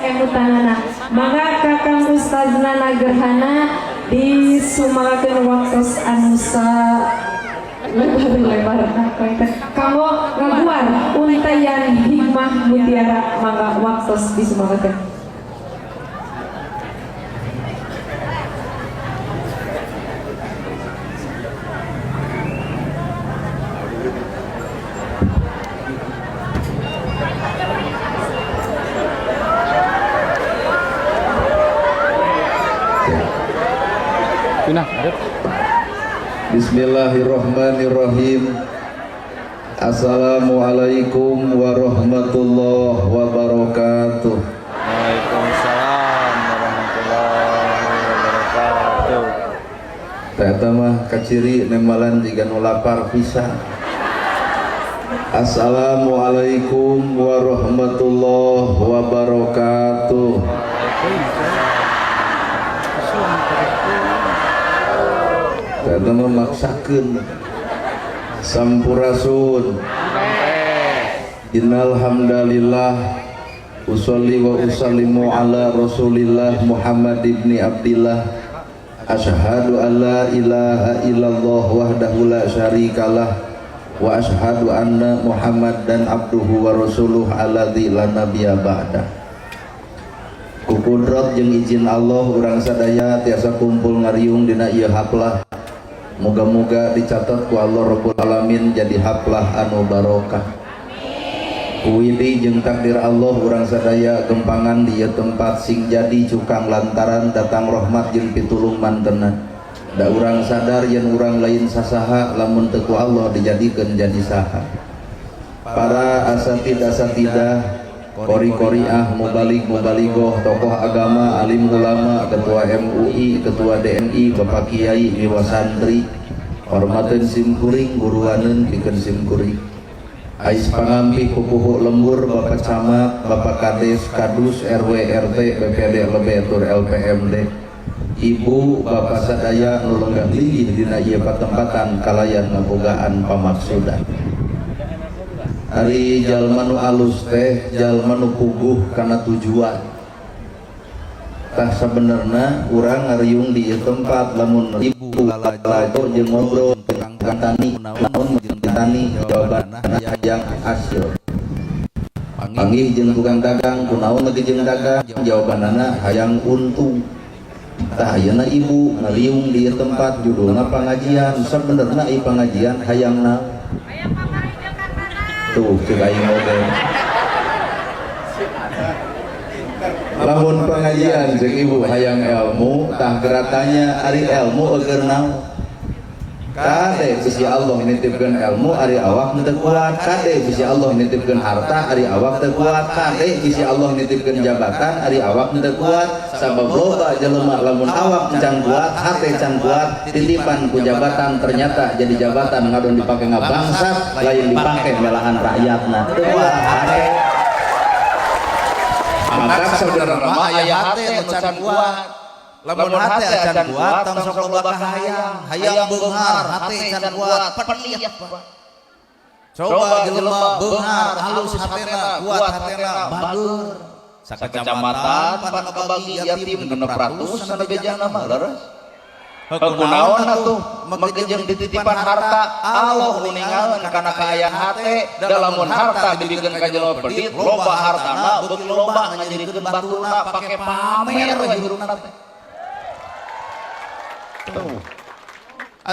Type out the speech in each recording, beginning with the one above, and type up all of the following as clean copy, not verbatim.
kemutanana maka kakang ustazna gerhana disumagakeun waktos anu lebar kamu ngaguar untayan hikmah mutiara mangga waktos disumagakeun. Bismillahirrahmanirrahim. Assalamualaikum warahmatullahi wabarakatuh. Waalaikumsalam warahmatullahi wabarakatuh. Eta mah kaciri nemalan jiga nu lapar pisan. Assalamualaikum warahmatullahi wabarakatuh. Karena memaksakan sampurasun innal hamdalillah usolli wa usallimu ala rasulillah Muhammad ibni Abdillah asyhadu an la ilaha illallah wahdahu la syarikalah wa asyhadu anna Muhammadan abduhu wa rasuluh alladzi la nabiyya ba'da. Ku kudrat jeung izin Allah urang sadaya tiasa kumpul ngariung dina ieu haflah. Moga-moga dicatat ku Allah Rabbul Alamin jadi haflah anu barokah. Kuwidi jeung takdir Allah urang sadaya gempangan di ieu tempat sing jadi cukang lantaran datang rahmat jeung pitulung mantenna. Da urang sadar yen urang lain sasaha lamun teu ku Allah dijadikeun jadi saha. Para asatidah kori-koriah, mubalik-mubaligoh, tokoh agama, alim ulama, ketua MUI, ketua DNI, Bapak Kiai, Dewa Santri, hormaten simkuring, guruanen pikeun simkuring. Ais pangampi pupuh lembur, Bapak Camat, Bapak Kades, Kadus, RW, RT, BPD, Lebetur, LPMD, Ibu, Bapak sadaya nu lenggah linggih dina ieu patempatan kalayan ngabogaan pamaksudan. Ari jalma nu alus teh jalma nu puguh kana tujuan. Tah sabenerna urang ngariung di ieu tempat lamun ibu lalajo jeung ngobrol tentang tani naon jeung tani jawabanna hayang hasil. Panggih jeung tukang dagang kunaon lagi jeung dagang jawabanna hayang untung. Tah ayeuna ibu ngariung di ieu tempat judulna pangajian sabenerna ieu pangajian hayang naon? Tuh cegai model lamun pengajian jeung ibu hayang ilmu tah geratanya ari ilmu eueur naon kade bisi Allah nitipkeun ilmu ari awak teu kuat kade bisi Allah nitipkeun harta ari awak teu kuat kade bisi Allah nitipkeun jabatan ari awak teu kuat sabab loba jelema lamun awak can kuat hate can kuat titipan ku jabatan ternyata jadi jabatan ngadon dipake ngabangsat lain dipake melahan rakyatna teu kuat hate maka saudara mah aya hate anu can kuat lamun hate can kuat tong sok loba hayang beunghar hate can kuat peniat coba jelema beunghar halus hatena kuat hatena bager sakecamatan pan kabagi yatim 600 sana bejana mah leres kunaon atuh megejeng dititipan harta Allah nu ningalkeun kana kaayaan hate da lamun harta dibikeun ka jelema pelit loba hartana beuki loba ngajadikeun batuna pake pamer we hirupna teh tuh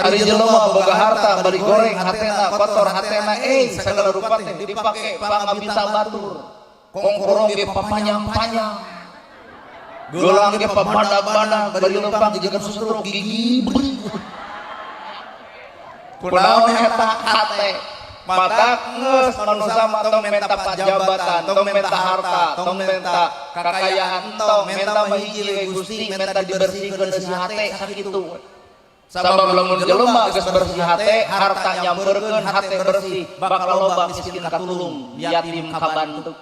ari jelema boga harta bari goreng hatena kotor hatena sagala rupa teh dipake pangabisa batur kongkorong ge papanjang-panjang gelang ge pabandag-bandag bari lempang jeung sustruk gigi kunaon eta hate mata geus anu sama tong menta pajabatan tong menta harta tong menta kakayaan tong menta mahiji we Gusti menta dibersihkeun si hate sakitu sabab lamun jelema geus bersih hate harta nyampeurkeun hate bersih bakal loba miskin katulung yatim kabantu.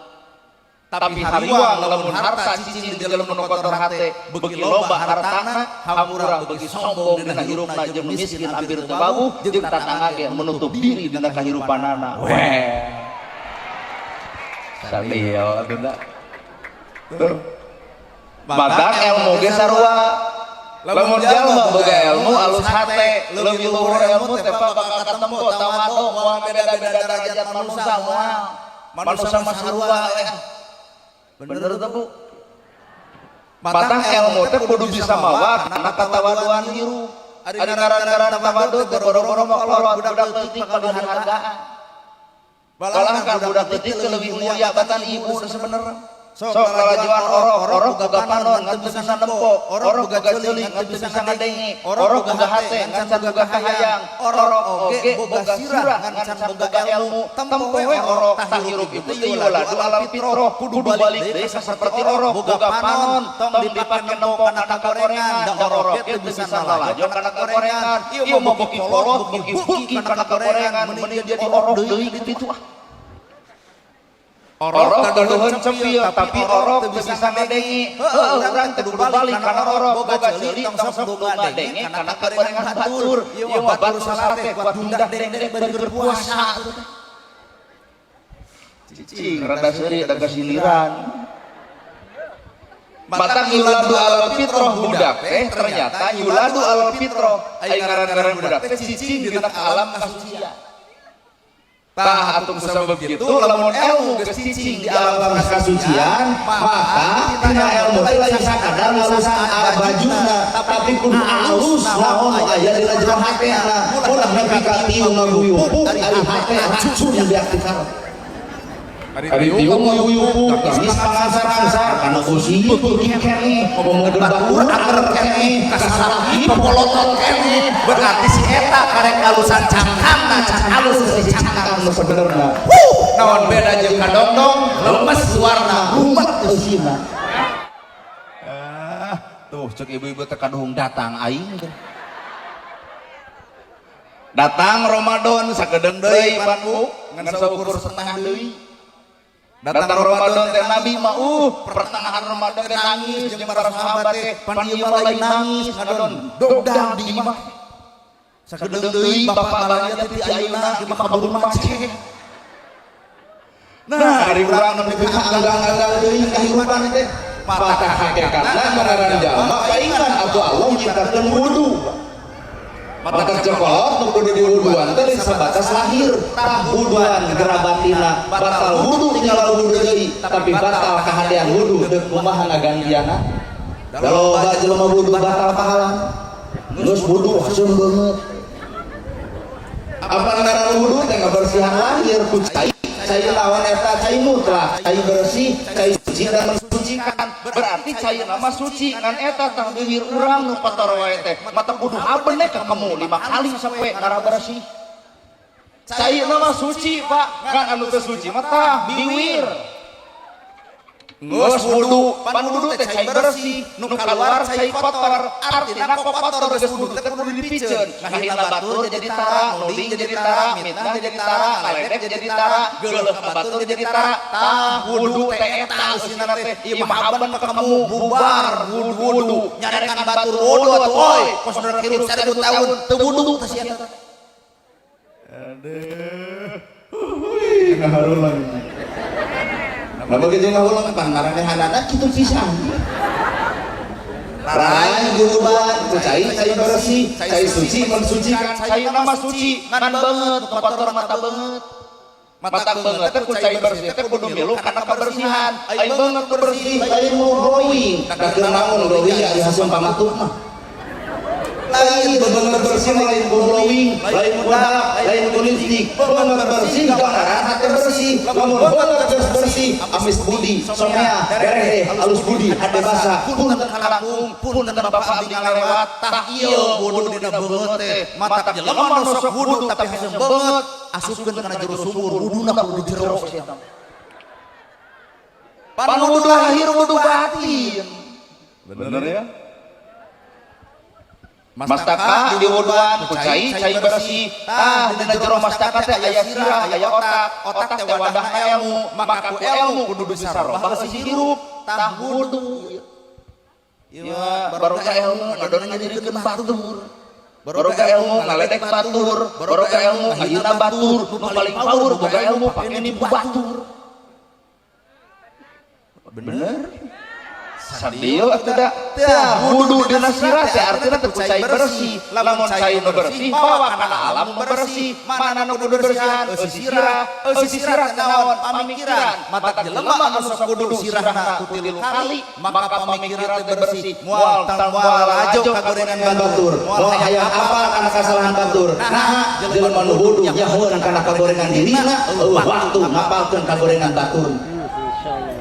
Tapi hariwang lamun harta cicing di dalam kotor hate beuki loba hartana hamurah beuki sombong dina hirupna jeung miskin hampir teu babuh jeung tatangga ge menutup diri dina kahirupanana. Weh. Sabieu atuh Matak ilmu ge sarua. Lamun jalma boga ilmu alus hate, leuwih luhur ilmu teh bakal katempo tawado moal beda-beda derajat manusia moal. Manusia mah sarua bener teh Bu? Matak ilmu teh kudu bisa mawa kana katawaduan hirup. Ari ngaran-ngaran tawadu teh boro-boro mah kolot budak leutik paling hargaan. Balahan kan budak leutik leuwih mulia batan ibu sebenarnya. Sok kalajuan orok boga panon ngan teu bisa nempo, orok boga ceuling ngan teu bisa ngadenge, orok boga hate ngan can boga hayang, orok oge boga sirah ngan can boga ilmu, tempo we orok tah hirup itu ieu ladu alam fitrah kudu balik deui saperti orok boga panon tong dipake nempo kana gorengan, da orok teu bisa nalajon kana gorengan, ieu mah boki kolot boki kana gorengan mending jadi orok deui kitu ah. Orok kaduhun cemil tapi orok teu bisa ngadengi. Urang teh kudu balik kana orok boga ceuli tong sok ngadengi kana gorengan batur. Ieu mah batur salate kuat hundah dendek bari berpuasa. Cicing rada seuri da kasiliran. Matang yuladu alal fitrah budak teh ternyata yuladu alal fitrah. Ai ngaran-ngaran budak teh cicing dina alam kasucian. Tah atung kusabab kitu lamun ilmu geus cicing di alam kasucian maka tina ilmu teh lain sakadar ngalusan bajuna tapi kudu alus naon aya dina jero hatena ulah nepi ka tiung ngaguyupuk ari hate racun diaktifkan ari tiung ngaguyupuk geus pangasar-ansar kana usi kudu kene ngomong batur anger kene kasaraki popolotot kene berarti si eta karek alusan cangkangna can alus si cangkang sebenarnya naon beda jeung kadongdong lemes suarna rumet eusina tuh cek ibu-ibu teh kaduhung datang aing datang Ramadan sakedeung deui pan Bu ngan saukur setengah deui datang Ramadan teh Nabi mah pertengahan Ramadan teh nangis jeung para sahabat teh pan ieu mah lain nangis ngadon dogdang di imah sakedeung deui bapak balanja teh ti ayeuna di kabur macet. Nah, hari urang nepi ka anggang-anggang deui kahirupan teh mata hakikatna ngaran jalma paingan atuh Allah nyiptakeun wudu. Mata cokolot nu kudu diwuduan teh sabatas lahir, tah wuduan gerabatina batal wudu tinggal wudu deui, tapi batal kahadean wudu deuk kumaha ngagantiana? Kalau jelema wudu batal pahala. Geus wudu haseum beungeut. Apa ngaran wudu teh ngabersihan lahir ku cai lawan eta cai mutlak, cai bersih, cai suci dan mensucikan. Berarti cai nama suci ngan eta tah deuhir urang nu kotor wae teh. Mata kudu haben ka kamu 5 kali sampai ngara bersih. Cai nama suci, Pak. Ngan anu teu suci mah tah biwir. Geus wudu, pan wudu teh cai bersih, nu kaluar cai kotor. Artina kok kotor geus wudu teh kudu dipikeun. Ngahina batur jadi tara, nuling jadi tara, mitnah jadi tara, ngaledek jadi tara, geuleuh ka batur jadi tara. Tah wudu teh eta usina teh. Ieu mah haben ka kamu bubar wudu. Nyarekan batur wudu atuh oi. Kos hirup 1000 tahun teu wudu teh sia eta. Aduh. Ngaharulan. Lamun jeung ngahulang pangaranehana kitu pisan. Rai guruban ku cai bersih, cai suci mensucikan, cai nama suci ngan beungeut kotor mata beungeut. Mata beungeut teh ku cai bersih teh kudu milu kana kabersihan. Ai beungeut bersih, lain mau glowing. Dakeun naon glowing ya hasil pamatuk mah. Lain beungeut bersih lain glowing, lain budak, lain lipstik. Beungeut bersih jangan hate bersih. Lamun beungeut bersih amis budi, somea, dereh, alus budi, hade basa, punten kalangkung, punten bapak abdi ngalewat, tah ieu wudu dina beungeut teh. Mata jelema nu sok wudu tapi hasil beungeut, asupkeun kana jero sumur, wuduna kudu jero sia. Pan wudu lahir wudu batin. Bener ya? Mastaka di wuduan ku cai bersih. Tah dina jero mastaka teh aya sirah, aya otak teh wadah ilmu. Maka ku ilmu kudu bisa robah sisi hirup. Tah wudu. Ieu barokah ilmu ngadon nyadikeun batur. Barokah ilmu ngaledek batur. Barokah ilmu ayeuna batur. Nu paling paur boga ilmu pake nipu batur. Bener? Sadil atuh da tah wudu dina sirah teh artina teu cai bersih lamun cai nu bersih bawa kana alam nu bersih mana nu kudu bersihan eusi sirah naon pamikiran mata jelema anu sok kudu sirahna ku 3 kali maka pamikiran teh bersih moal moal ajo kagorengan batur moal hayang apal kana kasalahan batur nah jelema nu wudu nyahoeun kana kagorengan dirina waktu ngapalkeun kagorengan batur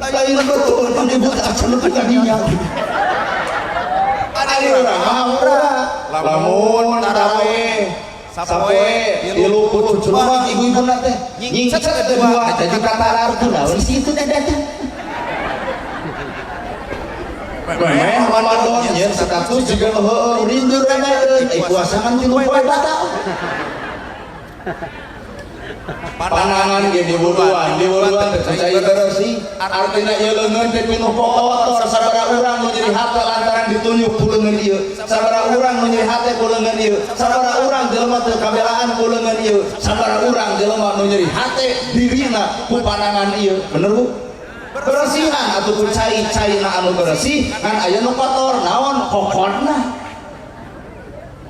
lain betul menyebut asal kadinya ada urang lamun tarawih sapoe 30 jelema ibu-ibuna teh nyingset kedua jadi katalar teh naon situ teh datang meh Ramadan nya status juga heueuh rindu Ramadan puasa kan 3 poe batal panangan ge di wuduan cai bersih artina ieu leungeun teh pinuh kotor sabaraha urang nu jadi hate lantaran ditunjuk ku leungeun ieu sabaraha urang nu jadi hate ku leungeun ieu sabaraha urang jelema teu kabelaan ku leungeun ieu sabaraha urang jelema nu jadi hate dirina ku panangan ieu bener Bu bersihan atuh ku cai-caina anu bersih kan aya nu kotor naon kokotna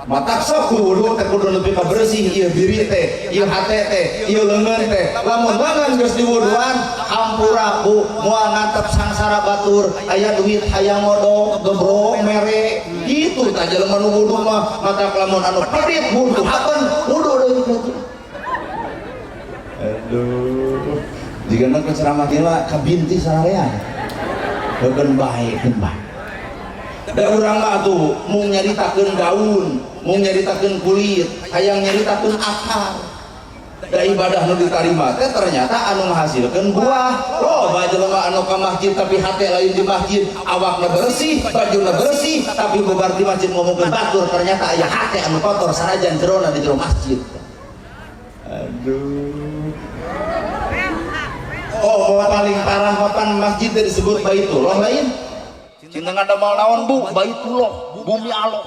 matak sok wudu teh kudu nepi ka bersih ieu diri teh ieu hate teh ieu leungeun teh lamun leungeun geus diwuduan hampura Bu moal ngantep sangsara batur aya duit hayang ngodong gebrok mere kitu tah jelema nu wudu mah matak lamun anu pedit wudu hakeun wudu deui kitu aduh jigana ke ceramah gila ka binti sararean heukeun bae da urang mah atuh mung nyaritakeun daun mung nyaritakeun kulit hayang nyaritakeun akar da ibadah nu ditarima teh ternyata anu menghasilkeun buah loba jelema anu ka masjid tapi hate lain di masjid awakna bersih bajuna bersih tapi bubar di masjid ngomongkeun batur ternyata aya hate anu kotor sanajan jerona di jero masjid aduh mau paling parah papan masjid disebut Baitullah lain cinta ngada mau naon Bu Baitullah bumi Allah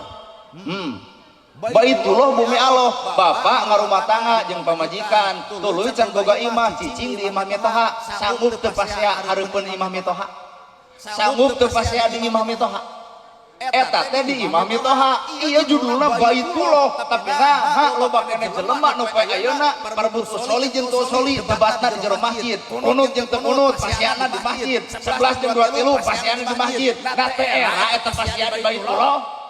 Baitullah bumi Allah bapak ngarumah tangga jeung pamajikan tuluy can boga imah cicing di imah mitoha sanggup teu pasea hareupeun imah mitoha sanggup teu pasea di imah mitoha eta teh di imah mitoha ieu judulna Baitullah tapi saha loba keneh jelema nu poe ayeuna parebut usoli jeung teu usoli debatna di jero masjid kunut jeung teu kunut pasiana di masjid 11 jeung 23 pasiana di masjid da teh era eta pasiana di Baitullah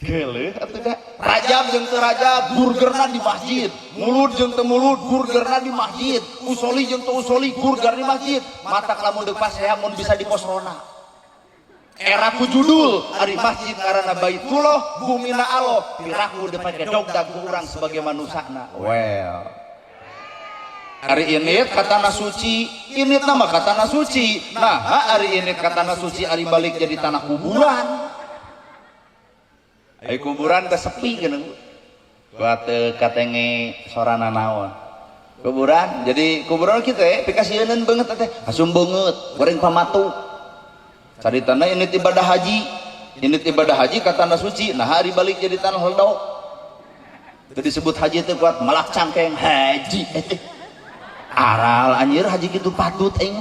geuleuh atuh da rajab jeung teu rajab burgerna di masjid mulut jeung teu mulut burgerna di masjid usoli jeung teu usoli burger di masjid matak lamun deuk pasea mun bisa di posrona era ku judul ari masjid karana Baitullah bumina Allah piraku dipake dogdag ku urang sebagai manusana well ari init katana suci init nama katana suci nah ari init katana suci ari balik jadi tanah kuburan ai kuburan teh sepi geuneuh buat katenge sorana naon kuburan jadi kuburan kitu pikasieun beungeut teh asum beungeut goreng pamatu caritana ini ibadah haji katana suci nah hari balik jadi tanah heldok teu disebut haji teh kuat malak cangkeng haji aral anjir haji kitu patut aing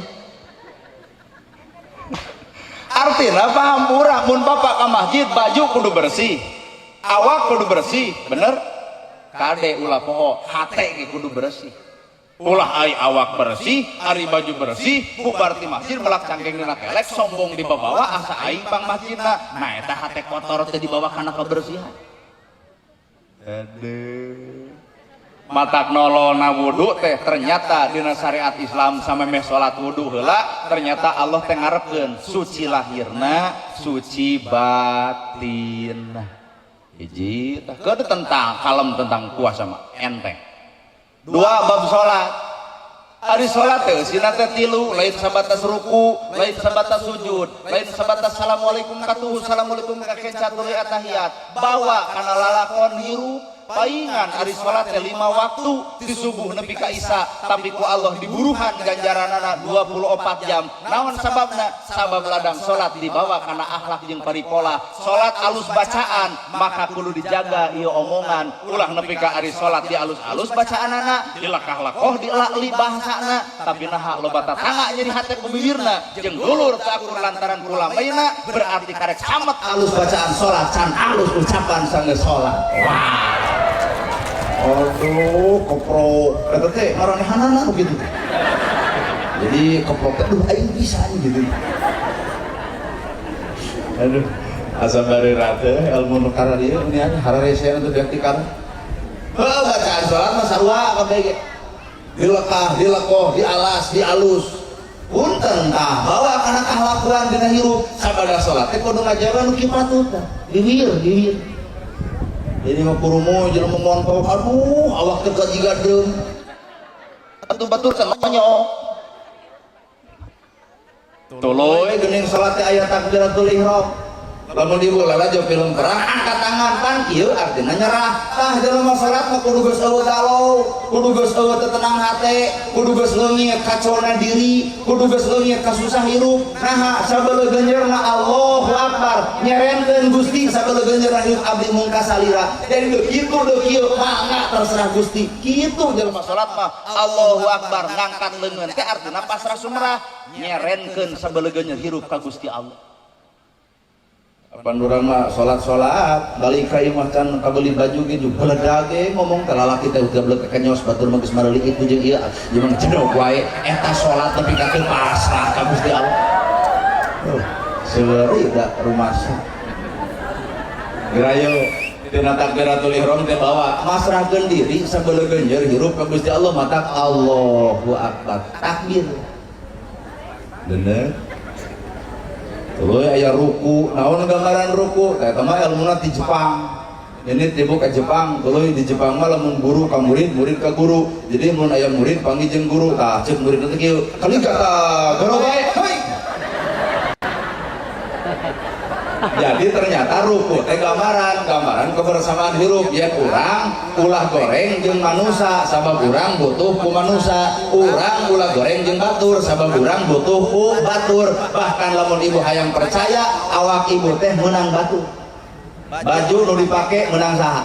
artinya paham urang mun bapak ka masjid baju kudu bersih awak kudu bersih bener kade ulah poho hate ge kudu bersih ulah ai awak bersih ari baju bersih bubar ti masjid melak cangkeng dina kelek sombong dibawa asa aing pang masjidna nah eta hate kotor teh dibawa kana kebersihan aduh matak nolona wudu teh ternyata dina syariat Islam samemeh salat wudu heula ternyata Allah teh ngarepkeun suci lahirna suci batin hiji teh keur tentang kalem tentang puasa mah enteng dua bab salat ari salat teh sina teh 3 lain sabatas ruku lain sabatas sujud lain sabatas assalamualaikum katuh assalamualaikum ka keca tuluy atahiyat bawa kana lalakon hirup paingan ari salat teh 5 waktu ti subuh nepi ka isya tapi ku Allah diburuhan ganjaranana 24 jam. Naon sababna? Sabab ladang salat dibawa kana akhlak jeung paripola. Salat alus bacaan maka kudu dijaga ieu omongan. Ulah nepi ka ari salat di alus-alus bacaanana, dilakah-lakoh dilakli bahasana, tapi naha loba tatangga jadi hate ku bibirna jeung dulur ka akur lantaran kula mayna berarti karek samet alus bacaan salat can alus ucapan sanggeus salat. Wah. Aduh, koprok. Eta teh maranehanana begitu. Jadi koprok teh aduh aing bisa gitu. Aduh, asa bari rate ilmu nu kararieu nya hararese teh diaktikan. Heuh, bacaan salat mah sarua kabeh ge. Dilekah, dilekoh, dialas, dialus. Punten tah bawa kana kahlakuan dina hirup sabada salat teh kudu ngajaga nu kipatut tah. Diwir. Jadi mah kurumu jelema montok aduh awak teh kajigadeuh. Atuh batur samanya. Tuluy geuning salat teh aya takbiratul ihram. Lamun diulah aja film perang angkat tangan pan kieu artina nyerah. Tah jelema salat mah kudu geus eueuh dalau, kudu geus eueuh tenang hate, kudu geus leungit kacona diri, kudu geus leungit ka susah hirup. Naha sabeuleum genjeurna Allahu Akbar, nyerenkeun Gusti sabeuleum genjeurna hirup abdi mungka salira. Jadi kitu deu kieu mangga terserah Gusti. Kitu jelema salat mah Allahu Akbar ngangkat leungeun teh artina pasrah sumrah, nyerenkeun sabeuleum genjeur hirup ka Gusti Allah. Pandurang mah salat balik ka imah can kabeli baju gitu beledag ge ngomong ka lalaki teh udah beleg ka nyos batur mah geus mareulik itu jeung ieu jeung cedok wae eta salat tapi ka teu pasrah ka Gusti Allah. Seuri da rumasa. Gerayo tina takbiratul ihram teh bawa masrahkeun diri sabeuleum genjeur hirup ka Gusti Allah mata Allahu Akbar takbir. Bener. Tuluy aya ruku, naon gambaran ruku? Teh mah ilmuna ti Jepang. Ini tibu ka Jepang, tuluy di Jepang mah lamun guru ka murid, murid ka guru. Jadi mun aya murid panggil jeung guru, tah ceuk murid teh kieu. Kalika ta, guru bae. Heuy. Jadi ternyata ruku teh gambaran kebersamaan hirup ya urang ulah goreng jeung manusia sabab urang butuh ku manusia, urang ulah goreng jeung batur sabab urang butuh ku batur. Bahkan lamun ibu hayang percaya awak ibu teh menang batur. Baju nu dipake menang saha?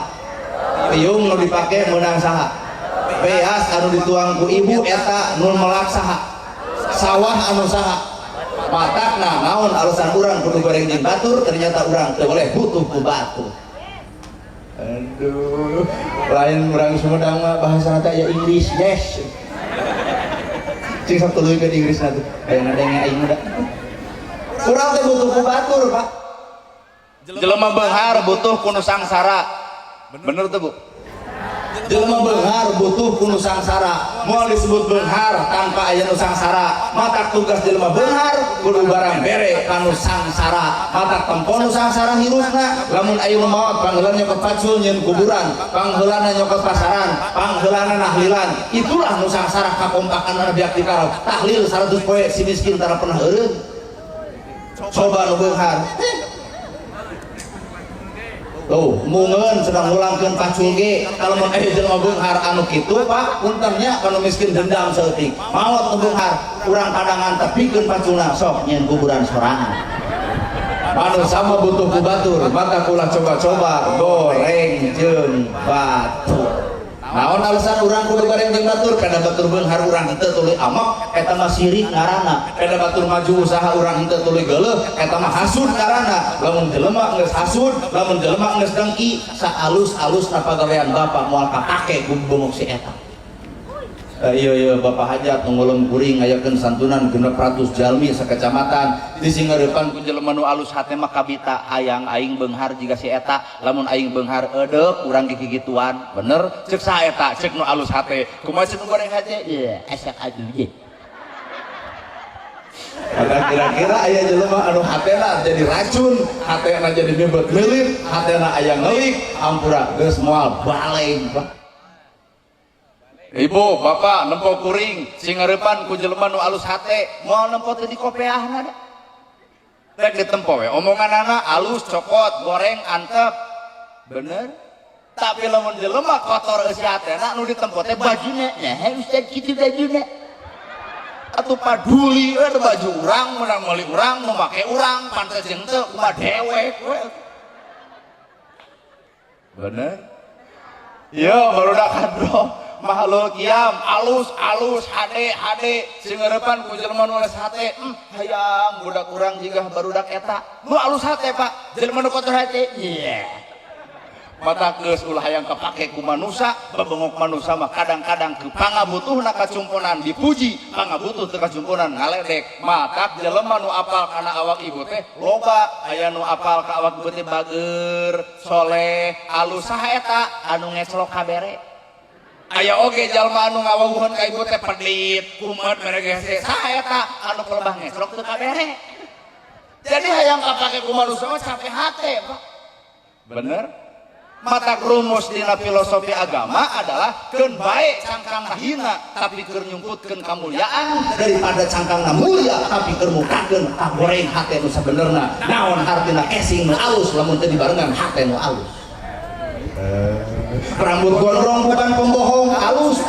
Piung nu dipake menang saha? Beas anu dituang ku ibu eta nu melak saha? Sawah anu saha? Matakna naon alasan urang kudu goreng jeung batur ternyata urang teu boleh butuh ku batur. Aduh, lain urang Sumedang mah bahasana teh aya Inggris, yes. Cing satuluykeun Inggrisna teh. Aya ngadenge aing da. Urang teh butuh ku batur, Pak. Jelema beunghar butuh ku nu sangsara. Bener teu, Bu? Jelema beunghar butuh ku nu sangsara. Moal disebut beunghar tanpa aya nu sangsara. Matak tugas jelema beunghar kudu barang bere ka nu sangsara. Matak tempo nu sangsara hirupna. Lamun aya nu maot pangheulana nyokot pacul nyeun kuburan, pangheulana nyokot pasaran, pangheulana nahlilan. Itulah nu sangsara kakompakan biak dikarau. Tahlil 100 poe si miskin tara pernah eureun. Coba nu beunghar. Tuh, mungeun sedang ngulangkeun pacul ge. Kalau mun aya jelema beunghar anu kitu, Pak, punten nya kana miskin dendam saeutik. Maot nu beunghar, urang kadangan tepikeun paculna sok nyeun kuburan sorangan. Anu sama butuh ku batur, maka kula coba-coba goreng jeung batur. Naon alasan urang kudu goreng jeung batur? Kada batur beunghar urang henteu tuluy amak, eta mah sirik ngaranna. Kada batur maju usaha urang henteu tuluy geuleuh, eta mah hasud ngaranna. Lamun jelema geus hasud, lamun jelema geus dengki, saalus-alusna pagawean bapa moal kapake ku bungok si eta. Iya Bapak Hajat ngulung kuring ngayakeun santunan 600 jalmi sakecamatan di singareupan ku jelema nu alus hate mah kabita hayang aing beunghar jiga si eta lamun aing beunghar eudeup urang ge kigituan bener ceuk saha eta ceuk nu alus hate kumaha ceuk nu goreng hate ieu asak atuh ge. Padahal kira-kira aya jelema anu hatena jadi racun, hatena jadi bebet meulit, hatena aya ngeulik, ampura geus moal baleng. Ibu, bapak, nempo kuring, singareupan ku jelema nu alus hate, moal nempo teh di kopeahna da. Rek ditempo we, omonganana alus, cokot, goreng, antep. Bener? Tapi lamun jelema kotor eusi hatena nu ditempo teh bajuna. Nah, Ustaz kitu bajuna. Atuh paduli we baju urang menang meuli urang nu make urang pantes jeung teu kumaha dewek we. Bener? Yo barudak hadro mahlul kiam alus hade singerepan ku jelema nu hate hayang budak urang jigah barudak eta nu alus hate Pak jelema nu kotor hate mata geus ulah hayang kapake ku manusia babengok manusia mah kadang-kadang ke pangabutuhna kacumponan dipuji pangabutuh teu kacumponan ngaledek matak jelema nu apal kana awak ibu teh loba aya nu apal ka awak ibu teh bager soleh alus saha eta anu ngeclok kabere aya oge jalma anu ngawuhun ka ibu teh pedit kumet mereka teh saha eta anu kelebah ngeclok teu kabere jadi hayang kapake ku manusia mah capek hate Pak bener mata rumus dina filosofi agama adalah keun bae cangkang hina tapi keur nyumputkeun kamulyaan daripada cangkang mulia tapi keur mukakeun kagoreng hate nu sabenerna naon artina casing nu alus lamun teu dibarengan hate nu alus rambut gondrong bukan pembohong alus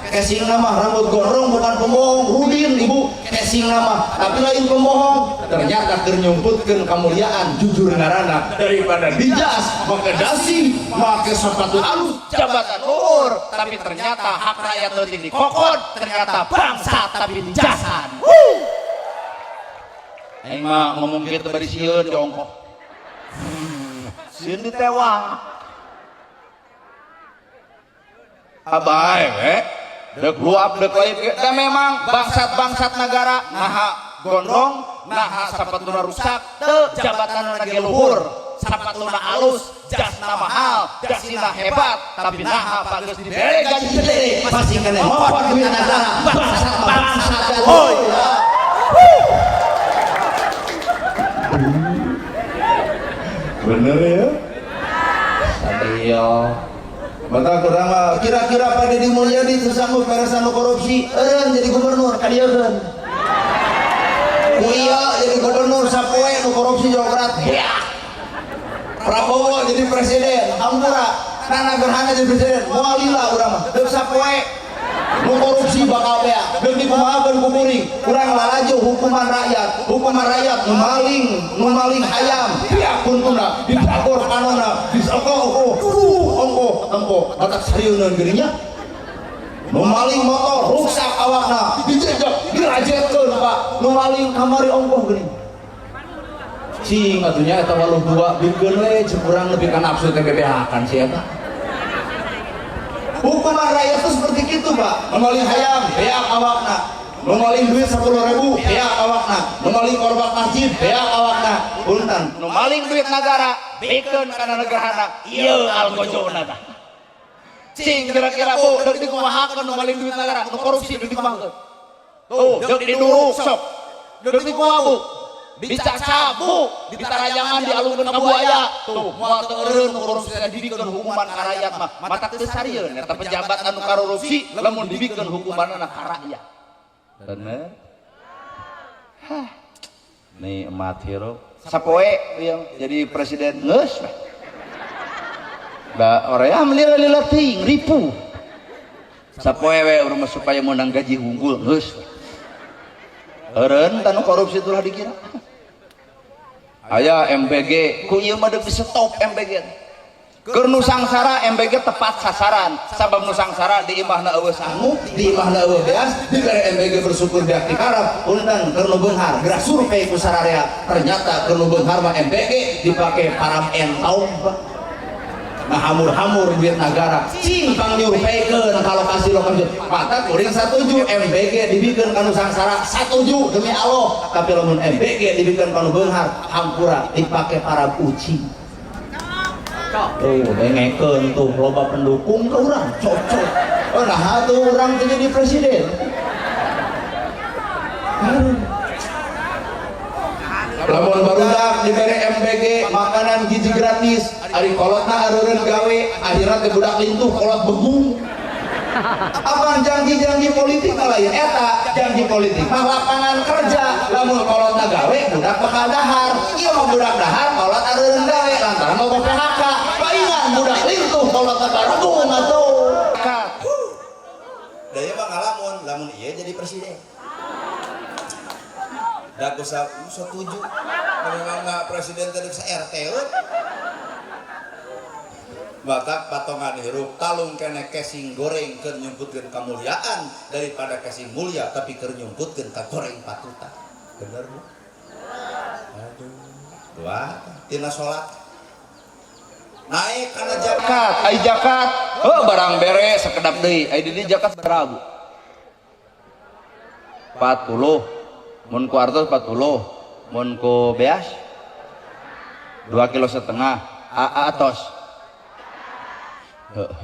casing nama rambut gondrong bukan pembohong rudin ibu casing nama tapi lain pembohong ternyata ternyumputkan kemuliaan jujur ngarana daripada dijas make dasi make sepatu alus jabatan luhur tapi ternyata hak rakyat teuing dikokot ternyata bangsa tapi dijasan aing mah ngomong kitu bari sieun jongkok sieun ditewang abae we dek luap dek lain dan memang bangsat negara naha gondrong naha sapatuna rusak teu jabatanna ge luhur sapatuna alus jasna mahal jasina hebat tapi naha bageus dibere gaji gede pasti kene mopot duit negara bangsat hoy bener ya santai maka kurang kira-kira pada Deddy Mulyadi tersanggup peresan korupsi jadi gubernur kadieun Kuya jadi gubernur sapoe nu korupsi Jawa Barat Prabowo jadi presiden hampura Nana Gerhana jadi presiden moalila urang mah deuk sapoe nu korupsi bakal bea deuk dikumahakeun ku kuring urang lalajo hukuman rakyat nu maling hayam pihak kuntuna dipagor kanona disoko ongko batak sarieun geunya nu maling motor rusak awakna dijejak dirajetkeun Pak nu maling kamari ongkoh geuning cing atunya eta 82 bikeun we kurang lebih ka nafsu teh bebeakan si eta hukuman rakyat itu seperti itu Pak nu maling hayam beak awakna nu maling duit 10.000 beak awakna nu maling korban masjid beak awakna punten nu maling duit negara bekeun kana negarana ieu algojona tah cing kira-kira bu deuk dikumahakeun nu maling duit negara nu korupsi deuk dikumahakeun tuh deuk diduruk sok deuk dikumaha bu dicaca bu ditarajangan dialungkeun ka buaya tuh moal teu eureun nu korupsi dibikeun hukuman ka rakyat mah mata teu sarieun eta pejabat anu korupsi lamun dibikeun hukumanna ka rakyat bener nih emat hirup sapoe yang jadi presiden geus da oraya melila-lila ting ripu sapoe we urang supaya menang gaji unggul geus eureun tanu korupsi tulah dikira aya MBG ku ieu mah deuk di stop MBG keur nu sangsara MBG tepat sasaran sabab nu sangsara di imahna eueuh sangu di imahna eueuh beas dibere MBG bersyukur beak dikarap punten keur nu beunghar gerak survei ku sararea ternyata keur nu beunghar mah MBG dipake param entaung nah hamur-hamur duit negara cing pang nyurveikeun ka lokasi mata kuring satuju MBG dibikeun ka nu sangsara satuju demi Allah tapi lamun MBG dibikeun ka nu beunghar hampura dipake para uci tuh dengekeun tuh loba pendukung ke urang cocok nah tuh urang teh jadi presiden lamun barudak dibere MBG makanan gizi gratis ari kolotna areureun gawe akhirna teh budak lintuh kolot begung apa janji-janji politik lain eta janji politik mah lapangan kerja lamun kolotna gawe budak bakal dahar ieu mah budak dahar kolot areureun gawe lantaran loba PHK paingan budak lintuh kolot dia jadi presiden. Da ku setuju. Memang nggak presiden tadi se RT batak patongan hirup talung kene casing goreng keur nyumputkeun kamuliaan daripada casing mulia tapi keur nyumputkeun ka goreng patutan. Bener Bu? Aduh. Wah, tina salat naik kana Zakat, ai zakat. Oh, barang beres sakedap deui. Ai di zakat berapa, Bu? 40. Mun ku artos 40. Mun ku beas 2,5 kilo. Atos.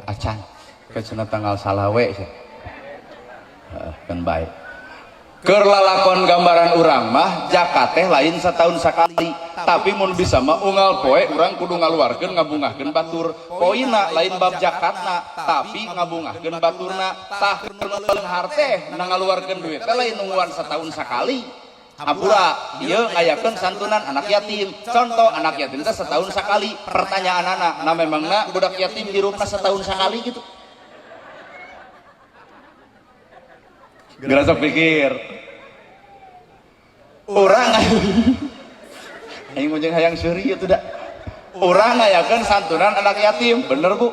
Acan kecenah tanggal salawe sih. Kan baik. Keur lalakon gambaran urang mah zakat teh lain setahun sekali. Tapi mun bisa mah unggal poe urang kudu ngaluarkeun ngabungahkeun batur. Poina lain bab zakatna, tapi ngabungahkeun baturna. Tah leunghar teh ngaluarkeun duit teh lain nungguan setahun sekali. Hapura ieu ngayakeun santunan anak yatim. Contoh anak yatim teh setahun sekali. Pertanyaan anak, nah memangna budak yatim hirupna setahun sekali gitu? Gerasa pikir. Urang aing mun jeung hayang seuri ieu teh da. Urang ngayakeun santunan anak yatim, bener Bu?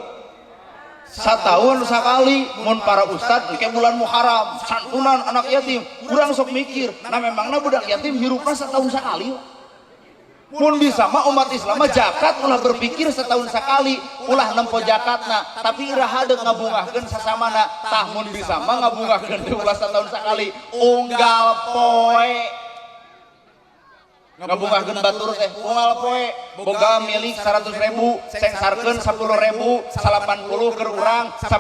Satahun sekali mun para ustad ke bulan Muharram santunan anak yatim urang sok mikir nah memangna budak yatim hirupna setahun sekali mun bisa mah umat Islam mah zakat ulah berpikir setahun sekali ulah nempo zakatna tapi ira hadeuk ngabungahkeun sasamana tah mun bisa mah ngabungahkeun ulah setahun sekali unggal poe ngabungahkeun batur teh unggal poe boga milik 100.000 sengsarkeun 10.000 80 keur urang 10.000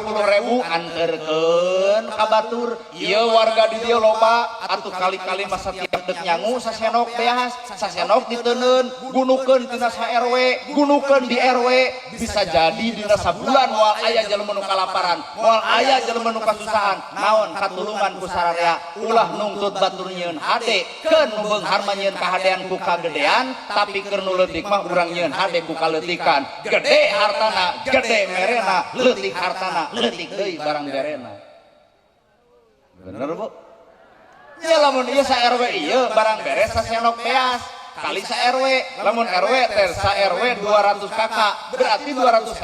anterkeun ka batur ieu warga di dieu loba atuh kali-kali masa tiap deuk nyangu sasenok beas sasenok diteuneun gunukeun tina RW gunukeun di RW bisa jadi dina sabulan moal aya jelema nu kalaparan moal aya jelema nu kasusahan naon katulungan ku sararea ulah nungtut batur nyieun hade keun nu beunghar mah nyieun kahadean ku kagedean tapi keur nu leutik mah urang nyieun hade ku kaletikan gede hartana gede merena leutik hartana leutik deui barang berena bener Bu ya lamun ieu sa RW ieu barang beres sasenok beas kali sa RW lamun RW teh sa RW 200 kakak berarti 200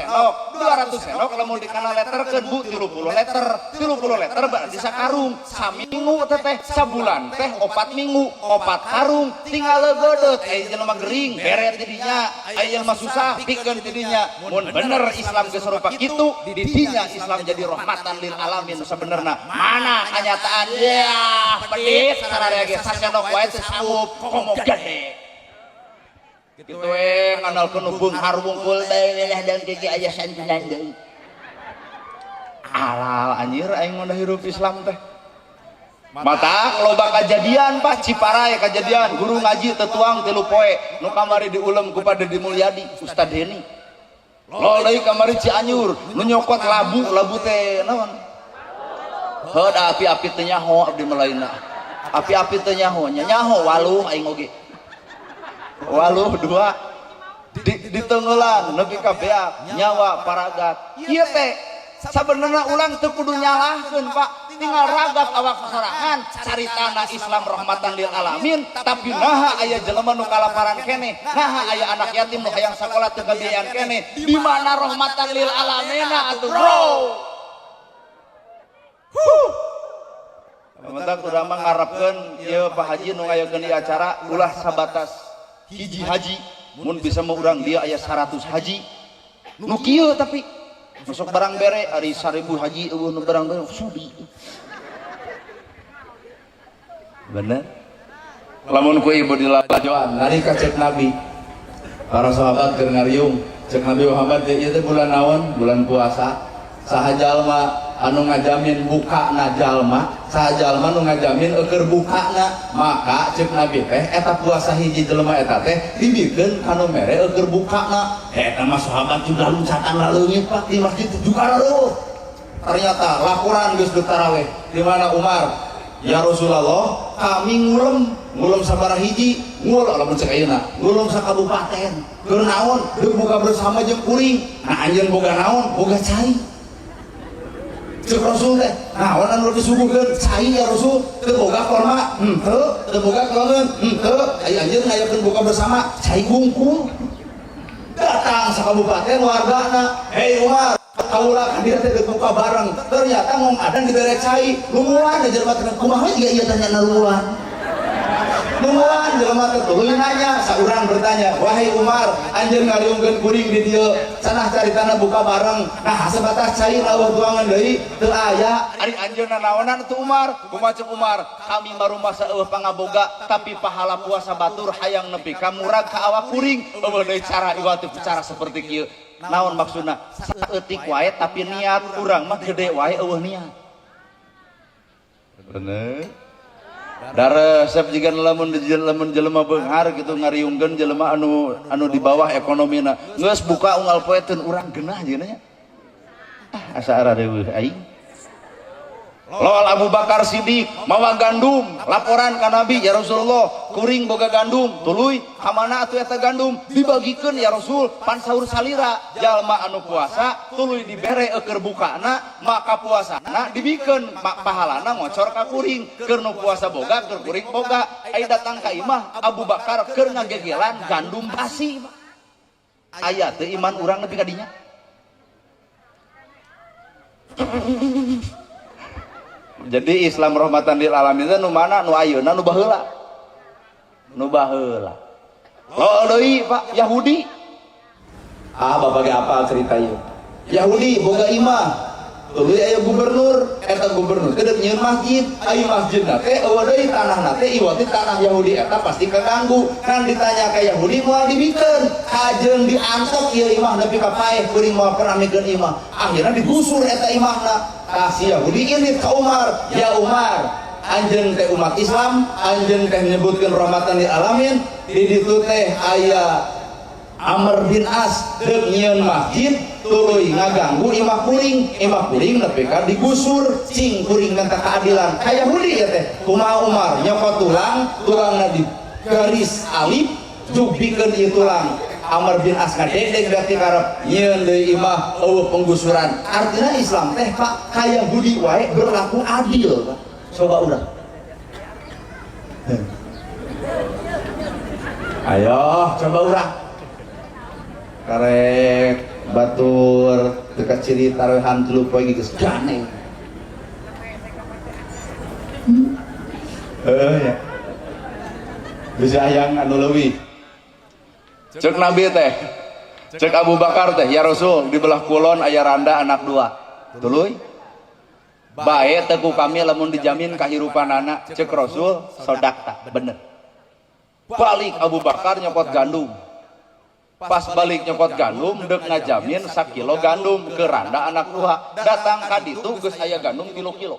senok lamun dikana leterkeun Bu 30 liter berarti sakarung saminggu teh sabulan teh 4 minggu 4 karung tinggal legodeut jelema gering bere tidinya aya jelema susah pikeun tidinya mun bener Islam geus sarupa kitu di dinya Islam jadi rahmatan lil alamin sabenerna mana kanyataan ya pedit sararea ge sasenok wae teh sanggup komo gede gitu nganalkeun nu beunghar wungkul deui dan kiki aya santunan deui alal anjir aing mun hirup Islam teh mata loba kajadian Pak Ciparai kajadian guru ngaji tetuang 3 poe nu kamari diulem ku Pada Dimulyadi Ustad Deni lo deui kamari Cianjur nu nyokot labu teh naon heuh da api-api teh nyaho abdi melaina api-api teh nyaho nyaho waluh aing oge waluh 2 ditenggelan nepi ka beak nyawa paragat ieu teh sabenerna ulang teu kudu nyalahkeun Pak tinggal ragat awak sorangan caritana Islam rahmatan lil alamin tapi naha aya jelema nu kalaparan kene naha aya anak yatim nu hayang sakola teu kabiayaan kene di mana rahmatan lil alamina atuh bro Mentak udah mah ngarepkeun ieu Pak Haji nu ngayakeun di acara ulah sabatas hiji haji mun bisa mah urang dia aya 100 haji nu kieu tapi masuk barang bere ari 1000 haji eueuh nu barang bere sudi bener lamun ku ibu dilajoan nari ka cek Nabi para sahabat keur ngariung cek Nabi Muhammad ieu teh bulan naon bulan puasa saha jalma anu ngajamin bukana jalma saha jalma nu ngajamin keur bukana maka cek Nabi teh eta puasa hiji jelema eta teh dibikeun kanu mere keur bukana eta mah sahabat juga luncatan laleungit Pak di masjid juga leuh ternyata laporan geus geus tarawih di mana Umar ya Rasulullah kami ngulem sabaraha hiji ngul lamun cek ayeuna ngulem sakabupaten keur naon deuk buka bersama jeung kuring nah anjeun boga naon boga cai Cek Rasul teh, naon anu disuguhkeun? Cai ya Rasul, teu boga korma, teu boga kelengan, ai anjeun ngayakeun buka bersama, cai bungkul. Datang sakabupaten wargana, hei Umar, kaulah dia teh buka bareng. Ternyata ngom adan dibere cai, lumuan aja jelema teh kumaha ieu tanya lumuan. Lumuan jelema teh tuluy nanya, saurang bertanya, "Wahai Umar, anjeun ngariungkeun kuring di dieu, cenah caritana buka bareng. Nah, sebatas cai lawuh tuangan deui, teu aya." Ari anjeunna naonan tu Umar? Kumaha ceuk Umar? Kami marumah saeueuh pangaboga, tapi pahala puasa batur hayang nepi ka murag ka awak kuring. Eueuh deui cara iwal teu cara seperti kieu. Naon maksudna? Saeutik wae tapi niat, urang mah gede wae eueuh niat. Bener. Daresep jika lamun jelema beunghar gitu ngariungkeun jelema anu di bawah ekonomina geus buka unggal poeteun urang geunah jeung nya. Asa ara deui aing. Lol Abu Bakar Siddiq mawa gandum laporan ka Nabi, ya Rasulullah kuring boga gandum tuluy kamana atuh eta gandum dibagikeun ya Rasul pan sahur salira jalma anu puasa tuluy dibere keur bukana maka puasana dibikeun pahalana ngocor ka kuring keur nu puasa boga keur kuring boga ai datang ka imah Abu Bakar keur ngagegelan gandum basi aya teu iman urang nepi ka dinya. Jadi Islam rahmatan lil alamin nu mana nu ayeuna nu baheula. Nu baheula. Lo deui Pak Yahudi. Bapak ge apa cerita ieu? Yahudi boga imah. Tuluy aya gubernur, eta gubernur teh deuk nyieun masjid, aya masjidna teh eueuh deui tanahna teh iwati tanah Yahudi eta pasti kaganggu. Kan ditanya ka Yahudi moal dibikeun, kajeung diangkot ieu imah nepi ka paeh kuring moal peramikeun imah. Akhirna digusur eta imahna. Si Yahudi ini ka Umar, ya Umar, anjeun teh umat Islam, anjeun teh nyebutkeun rahmatan lil alamin, di ditu teh aya Amr bin As deuk nyieun masjid tuluy ngaganggu imah kuring nepi ka digusur cing kuring minta keadilan ka Yahudi ya teh kumaha Umar nyokot tulangna di garis alif jubikeun ieu tulang Amr bin As ngadedeg berarti karep nyieun deui imah eueuh penggusuran artinya Islam teh Pak ka Yahudi wae berlaku adil Pak. Coba urang ayo coba urang karek batur dekat ciri taruhan 3 poe geus gane. Ya. Bisa yang anu leuwih. Cek Nabi teh. Cek Abu Bakar teh, ya Rasul, di belah kulon aya randa anak 2. Tuluy. Bae teh ku kami lamun dijamin kahirupanana. Cek Rasul, sodakta, bener. Balik Abu Bakar nyokot gandum. Pas balik nyokot gandum deuk ngajamin 1 kilo gandum ke randa anak 2 datang ka ditu geus aya gandum kilo-kilo.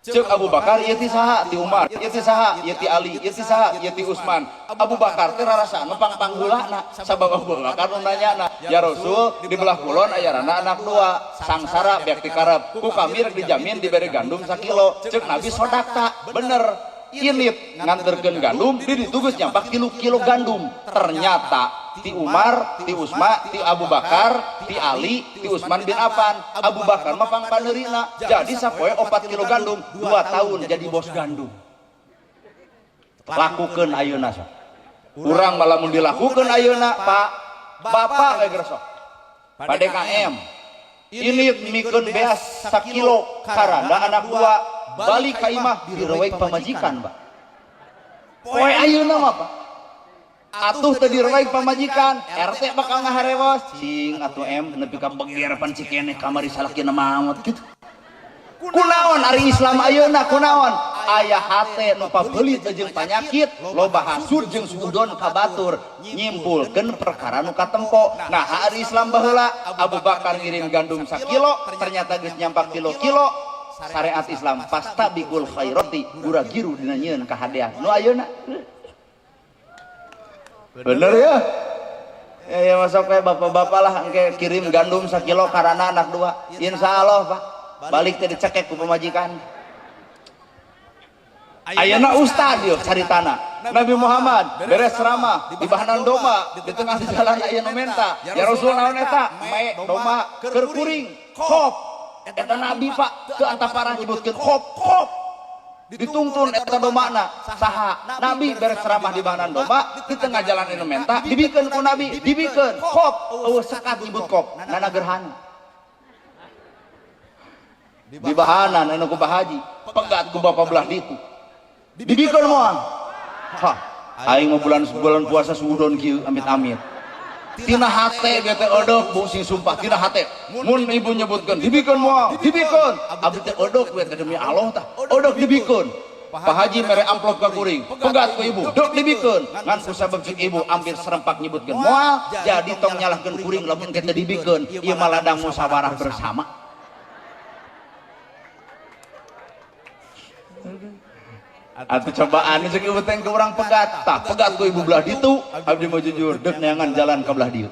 Ceuk Abu Bakar ieu ti saha? Ti Umar, ieu ti saha? Ieu ti Ali, ieu ti saha? Ieu ti Utsman. Abu Bakar teh rarasaan pang-panggulana sabab Abu Bakar nu nanyana, "Ya Rasul, di belah kulon aya randa anak 2, sangsara beak ti karep. Ku kami rek dijamin dibere gandum 1 kilo." Ceuk Nabi sodakta, bener. Init nganterkeun gandum di ditu geus nyampak kilo gandum. Ternyata ti Umar, ti Utsman, ti Abu Bakar, ti Ali, ti Utsman bin Affan. Abu Bakar mah pangpaneurina. Jadi sapoe 4 kilo gandum, 2 tahun jadi bos gandum. Lakukeun ayeuna sok. Urang malah mun dilakukeun ayeuna, Pak, Bapak we gresok. Pa DKM. Ini mikeun beas 1 kilo karanda anak 2. Balik ka imah direwek pamajikan, Pak. Poe ayeuna mah, Pak. Atuh teh direwek pamajikan, RT bakal ngaharewos. Cing atuh nepi ka beger pan cikeneh kamari salakina maot kitu. Kunaon ari Islam ayeuna kunaon? Aya hate nu pabeulit jeung panyakit, loba hasud jeung suudon ka batur, nyimpulkeun perkara nu katempo. Nah, ari Islam baheula Abu Bakar ngirim gandum 1 kilo, ternyata geus nyampak kilo-kilo. Syariat Islam fastabiqul khairati guragiru dina nyieun kahadean nu ayeuna bener ya ya masuk kayak bapak-bapak lah engke kirim gandum 1 kilo karana anak 2 insyaallah Pak balik teh dicekek ku pamajikan ayeuna ustad yeuh caritana Nabi Muhammad beres ceramah di bahanan doma di tengah jalan aya nu menta ya Rasul naon eta mae doma keur kuring kop eta nabi Pak teu antapara nyebutkeun khop dituntun eta domana saha nabi beres ceramah di bahanan domba di tengah jalan anu menta dibikeun ku nabi dibikeun khop eueuh sekat nyebut khop nana gerhana di bahanan anu ku bahaji pegat ku bapa belah ditu dibikeun moal hah aing mah bulan puasa suudon kieu amit-amit tina hate ge teh odok bung sing sumpah tina hate mun ibu nyebutkeun dibikeun moal dibikeun abdi teh odok we teh demi Allah tah odok dibikeun Pak Haji mere amplop ka kuring pegat ku ibu dok dibikeun ngan ku sabab cik ibu hampir serempak nyebutkeun moal jadi tong nyalahkeun kuring lamun kita dibikeun ieu mah ladang musyawarah bersama atau cobaan ini cek ibu teh ke urang pegat tah pegat ku ibu belah ditu abdi mau jujur dek neangan jalan ke belah dieu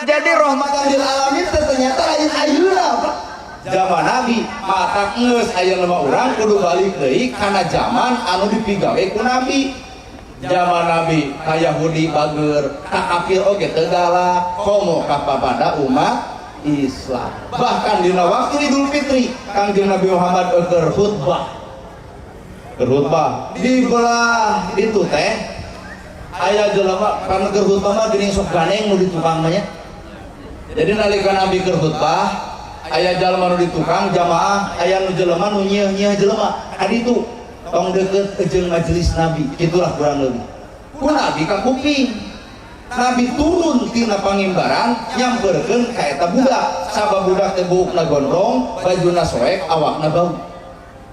jadi rahmatan lil alamin ternyata lain ayeuna Pak zaman nabi mata geus ayeuna mah urang kudu balik deui kana zaman anu dipigawe ku nabi zaman nabi ka Yahudi bager ka kafir oge teu galak komo ka pada umat Islam bahkan dina waktu Idul Fitri Kangjeng Nabi Muhammad keur khutbah di belah itu teh aya jelema kana keur khutbah mah geuning sok ganeng nu di tukang mah nya jadi nalika Nabi keur khutbah aya jalma nu di tukang jamaah aya nu jelema nu nyieun-nyieun jelema kaditu tong deukeut jeung majelis Nabi kitulah kurang leuwih ku Nabi ka kuping Nabi turun tina pangimbaran nyamperkeun ka eta budak sabab budak teh buukna gondrong bajuna soek awakna bau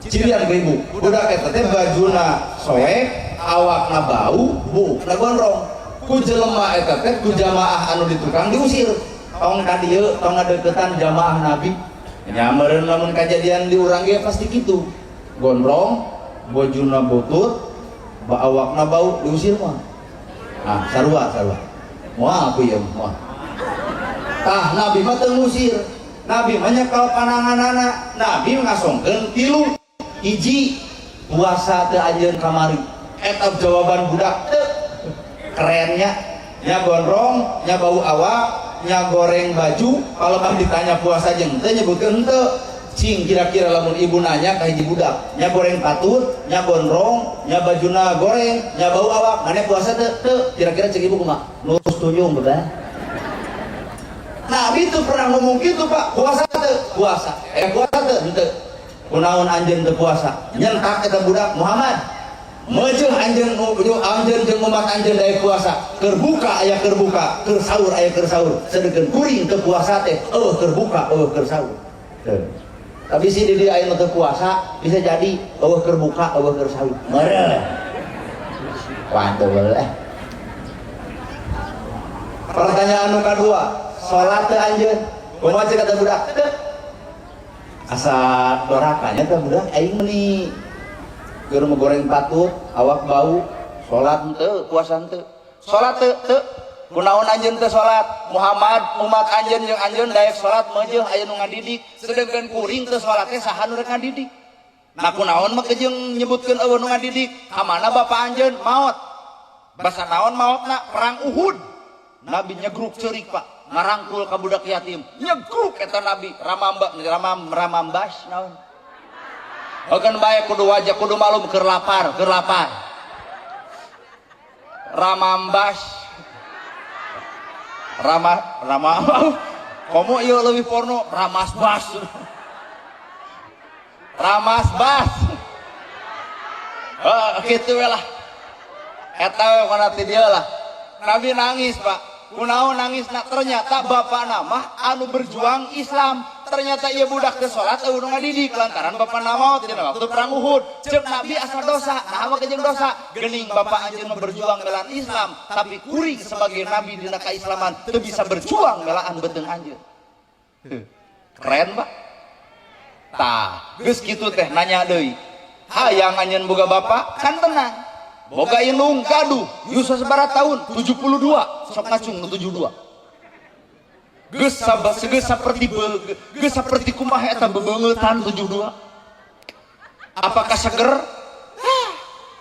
cirian ke ibu budak eta teh bajuna soek awakna bau buukna gondrong ku jelema eta teh ku jamaah anu di tukang diusir tong ka dieu tong ngadeuketan jamaah Nabi nya meureun lamun kajadian di urang ge pasti kitu gondrong bajuna butut awakna bau diusir mah ah sarua moal aku ieu moal tah Nabi mah teu ngusir Nabi mah nyekal pananganana Nabi ngasongkeun 3 hiji puasa teu anjeun kamari eta jawaban budak teu kerennya nya gondrong nya bau awak nya goreng baju kalau mah ditanya puasa jeung teu nyebutkeun henteu cing kira-kira lamun ibu nanya ka hiji budak nya goreng patut nya gondrong nya bajuna goreng nya bau awak mane puasa teu kira-kira cek ibu kumaha nu tuyung bedah Nabi tuh pernah ngomong gitu Pak puasa teu henteu kunaon anjeun teu puasa nyentak eta budak Muhammad meujeung anjeun jeung umat anjeun daek puasa keur buka aya keur buka keur sahur aya keur sahur sedengkeun kuring teu puasa teh keur buka keur sahur tapi si di dia teu puasa bisa jadi keur buka keur sahur meureun wantu boleh pertanyaan nu kadua salat teu anjeun kumaha cek kata budak teu asa dorakanya teh budak aing meuni keur goreng patut awak bau salat henteu puasa henteu salat teu kunaon anjeun teu salat Muhammad umat anjeun jeung anjeun daek salat meujeung aya nu ngadidik sedengkeun kuring teu salat teh saha nu rek ngadidik nah kunaon mah kejeung nyebutkeun eueuh nu ngadidik ka mana bapa anjeun maot basa naon maotna perang Uhud Nabi nyegruk ceurik Pak ngarangkul ka budak yatim nyegruk eta Nabi ramambas naon ogan bae kudu wajah kudu malum keur lapar ramambas komo ieu leuwih porno ramasbas kitu we lah eta kana ti dieu lah Nabi nangis Pak kunaon nangisna ternyata bapana mah anu berjuang Islam ternyata ieu budak teu salat eueuh nu ngadidik lantaran bapana maot dina waktu perang Uhud ceuk Nabi asal dosa nah mah kejeung dosa geuning bapa anjeun mah berjuang melaan Islam tapi kuring sebagai nabi dina kaislaman teu bisa berjuang melaan beuteung anjeun keren Pak tah geus kitu teh nanya deui hayang anjeun boga bapa kan tenang boga indung gaduh yusa sebarat tahun 72 sok ngacung nu 72 geus saperti kumaha eta bebeungetan 72 apakah seger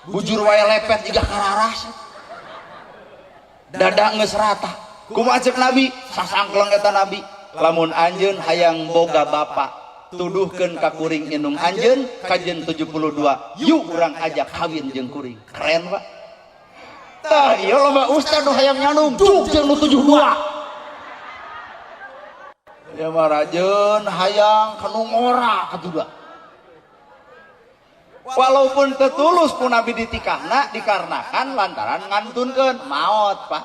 bujur wae lepet jiga kararas dada geus rata kumaha ceuk Nabi sasangkleng eta Nabi lamun anjeun hayang boga bapak tuduhkeun ka kuring indung anjeun kajen 72 yuk urang ajak kawin jeung kuring. Keren Pak. Tah ieu loba ustad nu hayang nyanung cuk jeung nu 72. Ya marajeun hayang kanu ngora katuda. Walaupun tetulus pun Nabi ditikahna dikarenakan lantaran ngantunkeun maot Pak.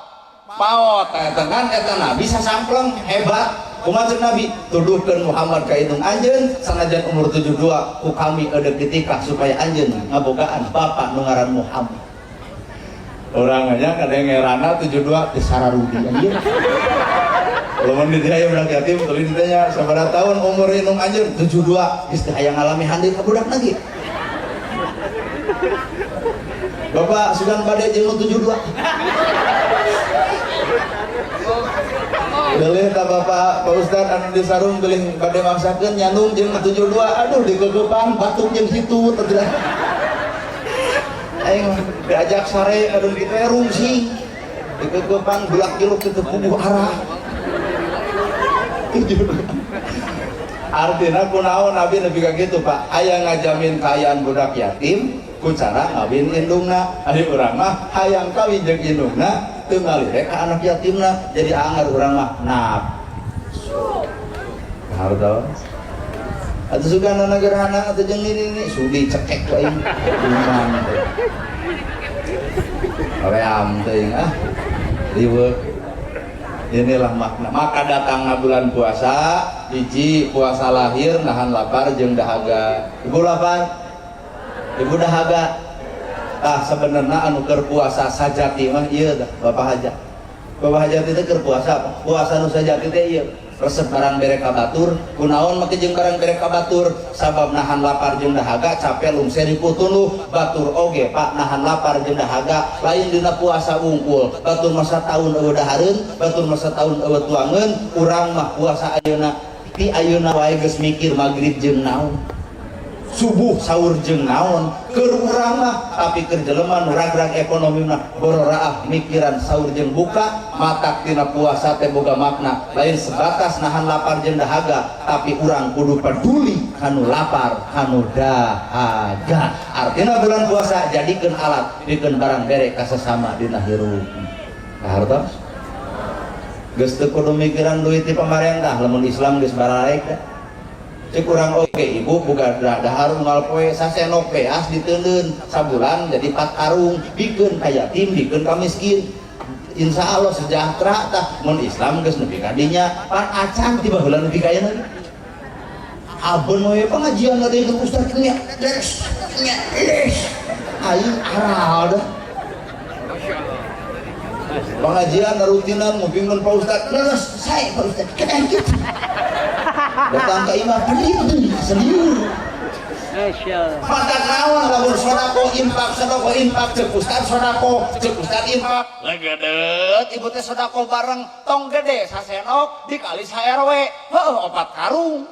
Maot dengan eta Nabi sasampleng hebat. Kumaha ceuk Nabi? Tuduhkeun Muhammad ka indung anjeun sanajan umur 72 ku kami eudeuh ditikah supaya anjeun ngabogaan bapak nu ngaran Muhammad. Urang nya kadang ngerana 72 teh sararudi anjeun. Lamun ditanya budak yatim tuluy ditanya sabaraha tahun umur indung anjeun 72 geus teh hayang ngalami handil ka budak lagi. Bapak sugan bade jeung 72. Geuleuh ka Bapak Pak Ustad anu di sarung geuling bade maksakeun nyanung jeung 72. Aduh digegepang batuk jeung situ teh. Aing diajak sare kadung kitu rungsing. Digegepang bulak juluk teu puguh arah. Artinya kunaon Nabi nepi ka kitu Pak, aya ngajamin kayaan budak yatim ku cara ngawin indungna. Ari urang mah hayang kawin jeung indungna teu ngalirek ka anak yatimna, jadi anggar urang mah nafsu. Harta. Atuh sugana gerhana atuh jeung ini sudi cekek wae. Imang teh. Aweam teuing riweuh. Inilah makna. Maka datangna bulan puasa, hiji puasa lahir nahan lapar jeung dahaga. Ibu lapar? Ibu dahaga. Tah sebenarnya anu keur puasa sajati mah ieu tah Bapak Hajat. Bapak Hajat itu keur puasa apa? Puasa nu sajati teh ieu. Resep barang bere ka batur, kunaon make jeung barang bere ka batur? Sabab nahan lapar jeung dahaga, capek lungser diputuluh. Batur oge Pak nahan lapar jeung dahaga, lain dina puasa wungkul. Batur masa taun eueuh dahareun, batur masa taun eueuh tuangeun, urang mah puasa ayeuna ti ayeuna wae geus mikir magrib jeung naon. Subuh sahur jeung naon keur urang mah, tapi keur jelema nu ragrag ekonomi mah bororaah mikiran sahur jeung buka. Matak tina puasa teh boga makna lain sebatas nahan lapar jeung dahaga, tapi urang kudu peduli kanu lapar kanu dahaga. Artina bulan puasa jadikeun alat dikeun barang bere ka sesama dina hirup. Kahartos geus teu kudu mikiran duit ti pamarentah, lamun Islam geus bararek teh. Cek urang oke ibu boga dahar unggal poe sasenok beas diteundeun sabulan jadi 4 karung bikeun ka yatim bikeun ka miskin. Insya Allah sejahtera tah. Mun Islam geus nepi ka dinya pan acan ti baheula nepi ka ayeuna. Abeun we pengajian ada yang Ustaz nya aing aral dah. Pengajian rutinan ngupingkeun Pak Ustaz. Leres saya Pak Ustaz. Kedan kitu. Datang ke imam beli seliur. Mata kawan lamun sodako infak cek Ustaz sodako infak legedet ibu teh sodako bareng tong gede sasenok dikali sa-RW 4 karung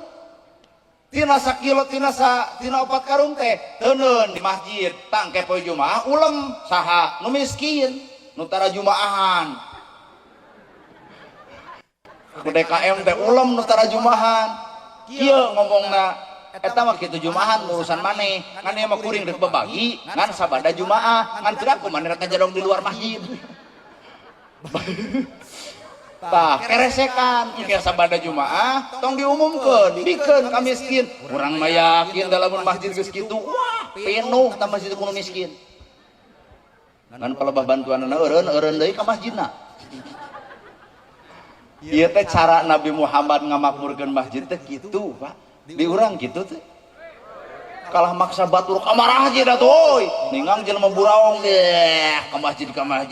tina sakilo tina 4 karung teh teuneun di masjid tangke poe Jumaah ulem saha nu miskin nu tara Jumaahan ku DKM teh ulem nu tara Jumaahan kieu ngomongna eta mah kitu Jumaahan urusan maneh ngan ieu mah kuring rek babagi ngan sabada Jumaah ngan teu aku maneh rek ngajadong di luar masjid tah keresekan nya sabada Jumaah tong diumumkeun dikeun ka miskin urang mah yakin dalam masjid geus kitu wah penuh tah masjid kuno miskin ngan palebah bantuanna eureun deui ka masjidna. Ieu teh cara Nabi Muhammad ngamakmurkeun masjid teh kitu Pak. Di urang kitu teh. Kalah maksa batur ka masjid atuh euy. Ningang jelema buraong deh ka masjid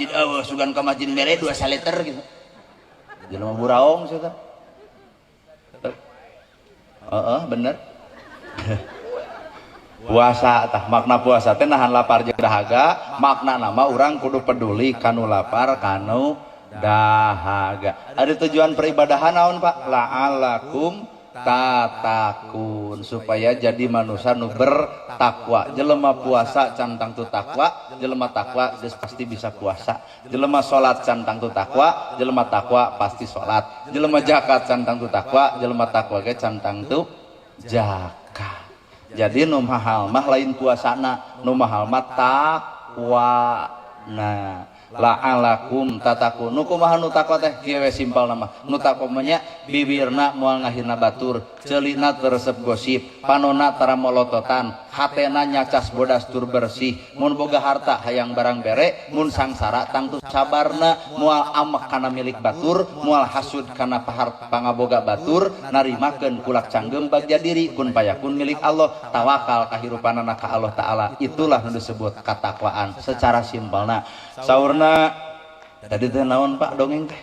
eueuh sugan ka masjid mere 2 saliter gitu. Jelema buraong sia teh. Bener. Puasa tah makna puasa teh nahan lapar jeung dahaga, makna nama urang kudu peduli kanu lapar kanu dahaga. Ada tujuan peribadahan naon Pak? La'alakum tatakun supaya jadi manusia nu bertakwa. Jelema puasa cantang tu takwa, jelema takwa geus pasti bisa puasa. Jelema salat cantang tu takwa, jelema takwa pasti salat. Jelema zakat cantang tu takwa, jelema takwa ge cantang tu zakat. Jadi nu mahal mah lain puasana, nu mahal mah takwa. Nah, la'alakum tatakun. Nu kumaha nu takwa teh? Kieu we simpel nama. Nu takwa nya bibirna moal ngahirna batur, ceulina teresep gosip, panonna tara molototan, hatena nyacas bodas tur bersih. Mun boga harta hayang barang bere, mun sangsara tangtu sabarna moal amek kana milik batur, moal hasud kana pangaboga batur, narimakeun kulak canggem bagja diri kun payakun milik Allah, tawakal kahirupanana ka Allah taala. Itulah nu disebut katakwaan secara simpelna. Saurna tadi teh naon Pak dongeng teh?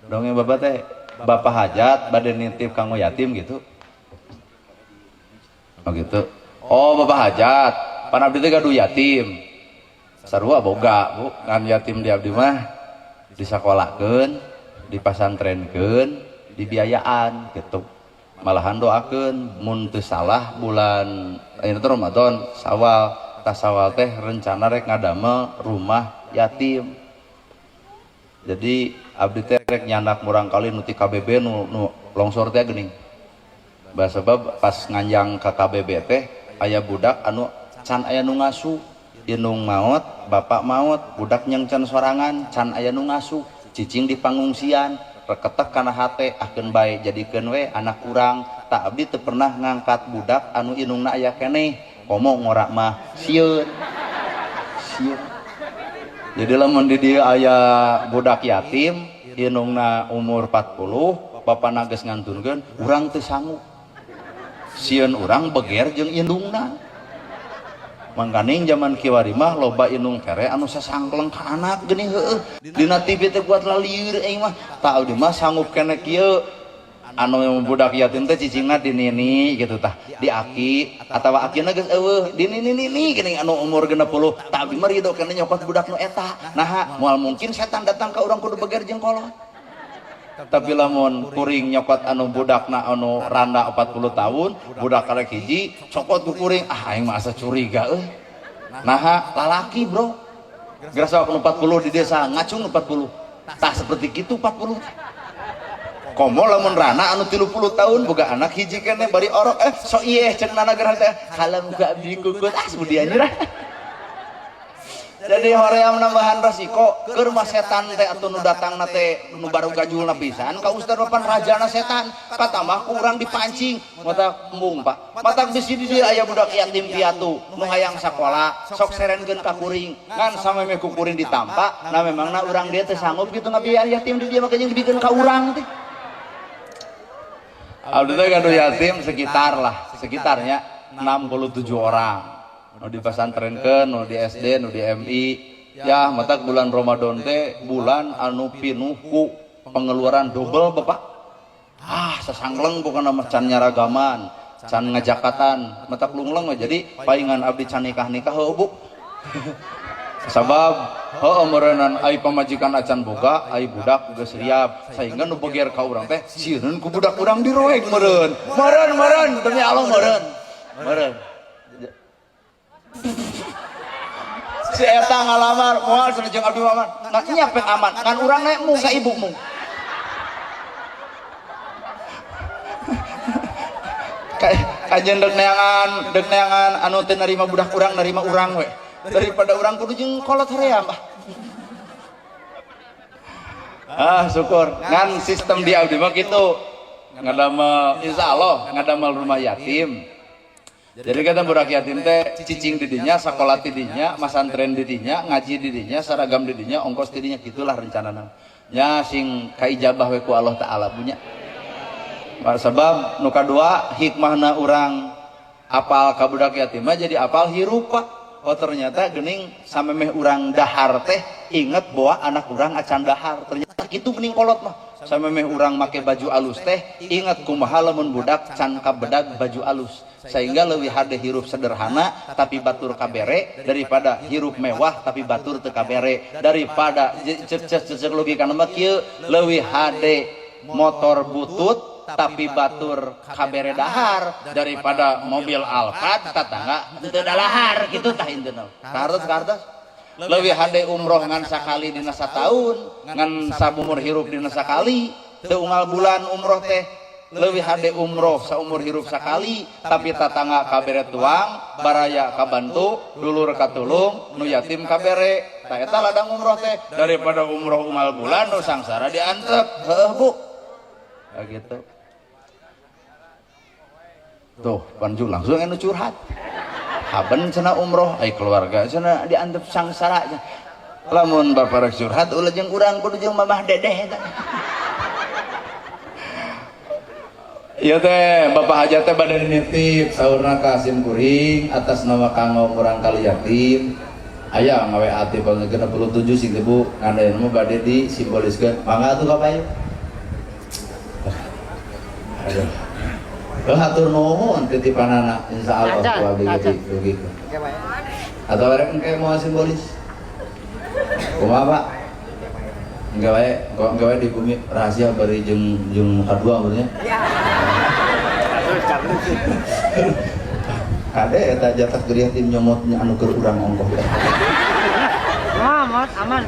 Dongeng Bapak teh bapak hajat bade nitip kanggo yatim gitu. Oh gitu. Oh bapak hajat, pan abdi teh gaduh yatim. Sarua boga, Bu. Ngan yatim di abdi mah disakolahkeun, dipasantrenkeun, dibiayaan gitu. Malahan doakeun mun teu salah bulan ini teh Ramadan, Sawal. Tasawal teh rencana rek ngadamel rumah yatim. Jadi abdi teh rek nyandak murang kali nu ti KBB nu longsor teh geuning. Sebab pas nganjang ka KBB teh aya budak anu can aya nu ngasuh, indung maot, bapak maot, budak nyang can sorangan, can aya nu ngasuh, cicing di pangungsian, reketek kana hate ahkeun bae jadikeun we anak urang. Tak abdi teu pernah ngangkat budak anu indungna aya keneh. Komo ngorak mah sieun. Jadi lamun di dieu aya budak yatim indungna umur 40, bapana geus ngantunkeun, urang teu sanggup. Sieun urang beger jeung indungna. Mangkaning zaman kiwari mah loba indung kere anu sasangkleng ka anak geuning heueuh. Dina TV teh buat lalieur aing mah, tah abdi mah sanggup keneh kieu. Anu budak yatim teh cicingna dinini gitu tah diaki atawa akina geus eueuh dinini geuning anu umur 60 tah abdi mah ridho kana nyokot budak nu eta. Naha moal mungkin setan datang ka urang kudu beger jeung kolot. Tapi lamun kuring nyokot anu budakna anu randa 40 tahun, budak karek hiji cokot ku kuring, aing mah asa curiga euy. Naha lalaki bro. Gerasa 40 di desa ngacung 40. Tah seperti kitu 40. Komo lamun rana anu 30 tahun boga anak hiji keneh bari orok so ieu ceuk nana gerah teh halang muka abdi kukut sudi anjir. Jadi hoream nambahan resiko keur mah setan teh atuh nu datangna teh nu baru gajulna pisan ka ustad papan rajana setan patambah ku urang dipancing mata embung Pak matak bisi di dieu aya budak yatim piatu nu hayang sakola sok serenkeun ka kuring ngan sameme ku kuring ditampa na memangna urang dia teh sanggup kitu ngabiayaan yatim di dieu makanya dibikeun ka urang teh. Abdi teh gaduh yatim sekitarnya 67 orang. Nu di pesantrenkeun, nu di SD, nu di MI. Ya, matak bulan Ramadan teh bulan anu pinuh ku pengeluaran double Bapak. Sasangkleng bukan nama can nyaragaman, can ngajakatan, matak lungleng jadi paingan abdi can nikah heuh Bu. Sabab heueuh meureunnan ai pamajikan acan boga ai budak geus riap sehingga nu beger ka urang teh sieun ku budak urang diroeg meureun demi Allah meureun si eta ngalamar moal cenah jeung abdi maman ngan nyapet aman ngan urang nek mung ka ibu mung kajen deg neangan anu teu narima budak urang narima urang we daripada orang kudu jeung kolot hoream. Syukur ngan sistem di abdi mah kitu ngadamel insyaallah ngadamel rumah yatim. Jadi kata budak yatim teh cicing di dinya, sakola di dinya, masantren di dinya, ngaji di dinya, saragam di dinya, ongkos di dinya gitulah rencanana. Nya sing kaijabah we ku Allah taala punya. Sebab nu kadua hikmahna urang apal ka budak yatim mah jadi apal hirup Pak. Oh ternyata geuning samemeh urang dahar teh inget bahwa anak urang acan dahar. Ternyata kitu geuning kolot mah. Samemeh urang make baju alus teh inget kumaha lamun budak can kabedag baju alus. Sehingga leuwih hade hirup sederhana tapi batur kabere daripada hirup mewah tapi batur teu kabere. Daripada cek logikana mah kieu leuwih hade motor butut tapi batur kabere dahar daripada mobil Alphard tetangga teu dalahar kitu tah indeuna. Kartos leuwih hade umroh ngan sakali dina sataun, ngan sabumur hirup dina sakali, teu unggal bulan umroh teh leuwih hade umroh saumur hirup sakali, tapi tatangga kabere tuang, baraya kabantu, dulur katulung, nu yatim kabere. Tah eta ladang umroh teh daripada umroh unggal bulan nu sangsara diantep. Heuh Bu. Begitu. Tuh, panjung langsung anu curhat. Haben cenah umroh, ai keluarga cenah diantep sangsara. Lamun bapak rek curhat ulah jeung urang kudu jeung mamah dedeh eta. Iya teh, Bapak Hajat teh bade nitip saurna ka Sim Kuring atas nama kanggo urang kali yatim. Aya ngawe ati bang 67 sing Bu, ngadain mah bade di simboliskeun. Mangga atuh ka payu. Aduh. Hatur nuhun titipanana insyaallah ku begitu. Atau rek engke mau simbolis. Kumaha Pak? Enggak wae di bumi rahasia bari jeung kadua maksudnya. Kade eta jatah geriah tim nyomotnya anu keur urang ongkoh. Aman.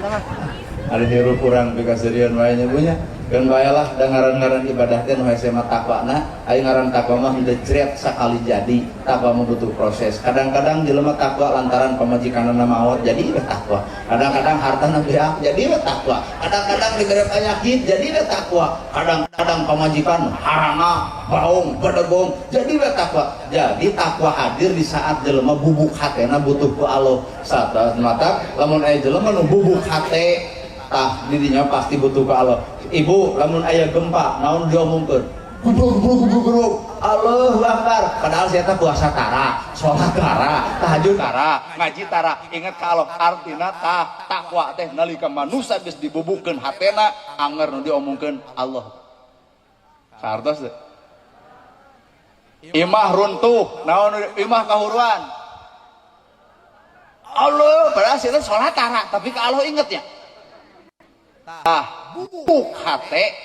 Ari hirup urang pikaseureun wae nya punya. Keun bae lah da ngaran-ngaran ibadah teh nu hese mah takwana, aya ngaran takwa mah henteu cret sakali jadi. Takwa mah butuh proses. Kadang-kadang jelema takwa lantaran pamajikanana maot jadi we takwa. Kadang-kadang hartana beak jadi we takwa. Kadang-kadang dibere penyakit jadi we takwa. Kadang-kadang pamajikan harana, baung, bedegong jadi we takwa. Jadi takwa hadir di saat jelema bubuk hatena butuh ku Allah. Saat mata lamun aya jelema nu bubuk hate tah dirinya pasti butuh ke Allah. Ibu lamun aya gempa naon diomongkeun gubruk Allahu Akbar padahal saya teh puasa tara salat tara tahajud tara ngaji tara ingat ka Allah artina tah takwa teh nalika manusia geus dibubukeun hatena anger nu diomongkeun Allah sartos teh imah runtuh naon imah kahuruan Allah padahal saya teh salat tara tapi ka Allah inget ya. Bubuk hate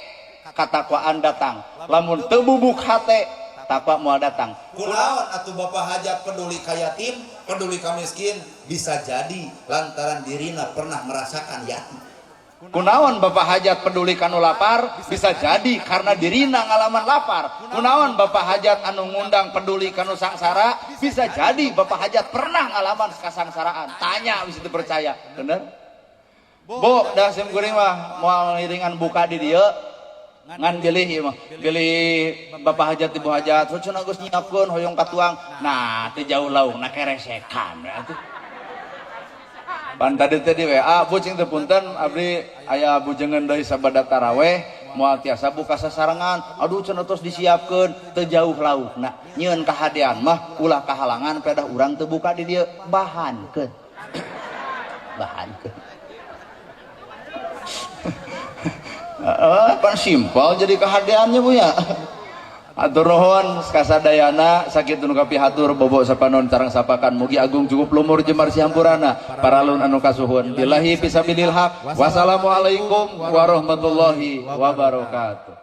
katakwaan datang lamun teu bubuk hate takwa moal datang. Kunaon atuh Bapak Hajat peduli ka yatim, peduli ka miskin bisa jadi lantaran dirina pernah merasakan yatim. Kunaon Bapak Hajat peduli kanu lapar bisa jadi karena dirina ngalaman lapar. Kunaon Bapak Hajat anu ngundang peduli kanu sangsara bisa jadi Bapak Hajat pernah ngalaman kasangsaraan. Tanya wis teu percaya, bener? Bu, dah Sim Kuring mah moal ngiringan buka di dieu ngan bilih ieu mah. Bilih Bapak Hajat Ibu Hajat, cenah geus nyiapkeun hoyong katuang. Nah, teu jauh laukna keresekan atuh. Pan tadi teh di WA, Bu cing teu punten abdi aya bujengeun deui sabada taraweh moal tiasa buka sasarengan. Aduh cenah tos disiapkeun teu jauh laukna. Nyieun kahadean mah ulah kahalangan pedah urang teu buka di dieu bahankeun. Bahankeun. Pan simpel jadi kehadiannya Bu ya. Atur nuhun kasadayana sakitu nu kapihatur bobo sapanon carang sapakan mugi agung cukup lumur jemar sihampurana paralun anu kasuhun billahi fisabilil haq. Wassalamualaikum warahmatullahi wabarakatuh.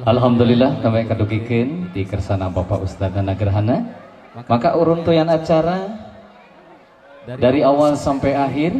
Alhamdulillah kami kadugikeun di kersana Bapak Ustadz Nagerhana. Maka uruntuyan acara dari awal sampai akhir